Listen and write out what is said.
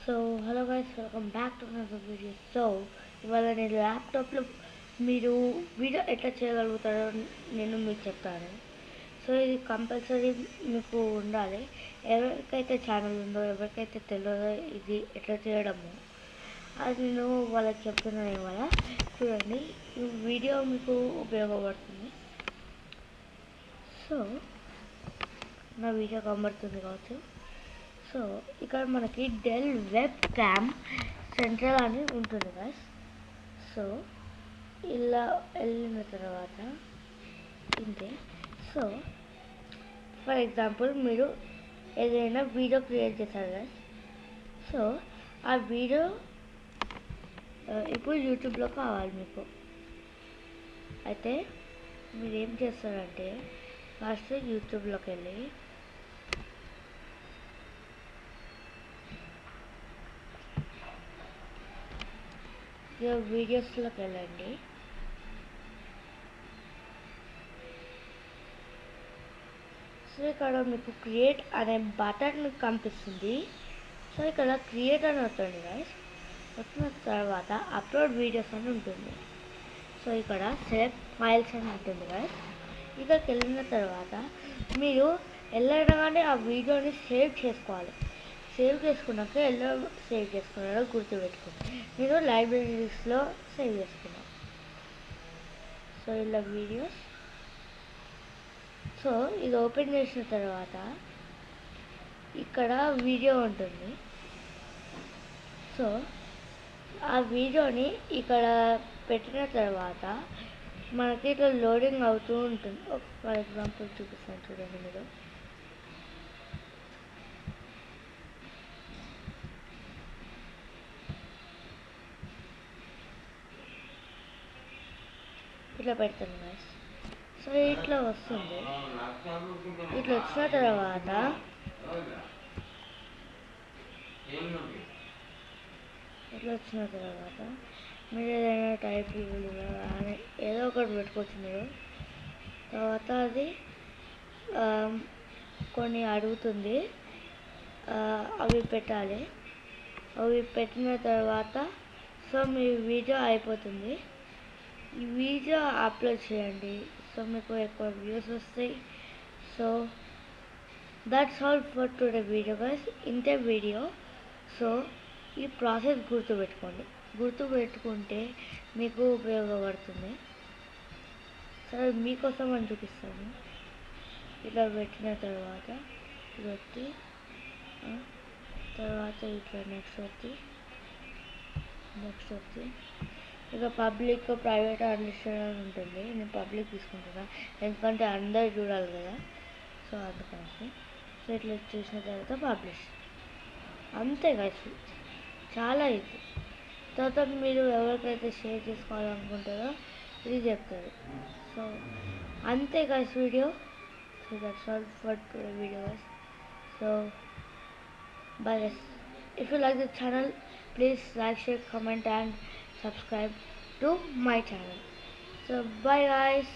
So hello guys, welcome back to another video. So ఇవాళ నేను ల్యాప్టాప్లో మీరు వీడియో ఎట్లా చేయగలుగుతారో నేను మీకు చెప్తాను. సో ఇది కంపల్సరీ మీకు ఉండాలి. ఎవరికైతే ఛానల్ ఉందో, ఎవరికైతే తెలియదో ఇది ఎట్లా చేయడము అది నేను వాళ్ళకి చెప్తున్నాను. ఇవాళ చూడండి, ఈ వీడియో మీకు ఉపయోగపడుతుంది. సో నా వీడియో కనబడుతుంది కావచ్చు. సో ఇక్కడ మనకి డెల్ వెబ్ క్యామ్ సెంట్రల్ అని ఉంటుంది గైస్. సో ఇలా వెళ్ళిన తర్వాత ఇంతే. సో ఫర్ ఎగ్జాంపుల్ మీరు ఏదైనా వీడియో క్రియేట్ చేశారు గైస్. సో ఆ వీడియో ఇప్పుడు యూట్యూబ్లో కావాలి మీకు. అయితే మీరు ఏం చేస్తారంటే ఫస్ట్ యూట్యూబ్లోకి వెళ్ళి వీడియోస్లోకి వెళ్ళండి. సో ఇక్కడ మీకు క్రియేట్ అనే బటన్ కనిపిస్తుంది. సో ఇక్కడ క్రియేట్ అని వస్తుంది గైస్. వచ్చిన తర్వాత అప్లోడ్ వీడియోస్ అని ఉంటుంది. సో ఇక్కడ సెలెక్ట్ ఫైల్స్ అని ఉంటుంది గైస్. ఇక్కడికి వెళ్ళిన తర్వాత మీరు వెళ్ళగానే ఆ వీడియోని సేవ్ చేసుకోవాలి. సేవ్ చేసుకున్నాక ఎలా సేవ్ చేసుకున్నారో గుర్తుపెట్టుకోండి. నేను లైబ్రరీస్లో సేవ్ చేసుకున్నాను. సో ఇలా వీడియోస్. సో ఇది ఓపెన్ చేసిన తర్వాత ఇక్కడ వీడియో ఉంటుంది. సో ఆ వీడియోని ఇక్కడ పెట్టిన తర్వాత మనకి ఇట్లా లోడింగ్ అవుతూ ఉంటుంది. ఫర్ ఎగ్జాంపుల్ చూపిస్తాను చూడండి. మీరు ఇట్లా పెడతాను గైస్. సో ఇట్లా వస్తుంది. ఇట్లా వచ్చిన తర్వాత మీరు ఏదైనా టైప్ అని ఏదో ఒకటి పెట్టుకోవచ్చు మీరు. తర్వాత అది కొన్ని అడుగుతుంది, అవి పెట్టాలి. అవి పెట్టిన తర్వాత సో మీ వీడియో అయిపోతుంది. ఈ వీడియో అప్లోడ్ చేయండి. సో మీకు ఎక్కువ వ్యూస్ వస్తాయి. So that's all for today video guys. ఇంతే వీడియో. సో ఈ ప్రాసెస్ గుర్తుపెట్టుకుంటే మీకు ఉపయోగపడుతుంది. సరే మీకోసం అని చూపిస్తాను. ఇలా పెట్టిన తర్వాత ఇది వచ్చి తర్వాత ఇట్లా నెక్స్ట్ వచ్చి ఇక పబ్లిక్ ప్రైవేట్ అండర్స్టాండ్ అని ఉంటుంది. నేను పబ్లిక్ తీసుకుంటున్నా ఎందుకంటే అందరు చూడాలి కదా. సో అందుకని సో ఇట్లా చూసిన తర్వాత పబ్లిష్. అంతే గైస్, చాలా ఇది. తర్వాత మీరు ఎవరికైతే షేర్ చేసుకోవాలనుకుంటారో ఇది చెప్తారు. సో అంతే guys video. So that's all for today video guys. So bye guys. If you like the channel, please like, share, comment and subscribe to my channel. So bye guys.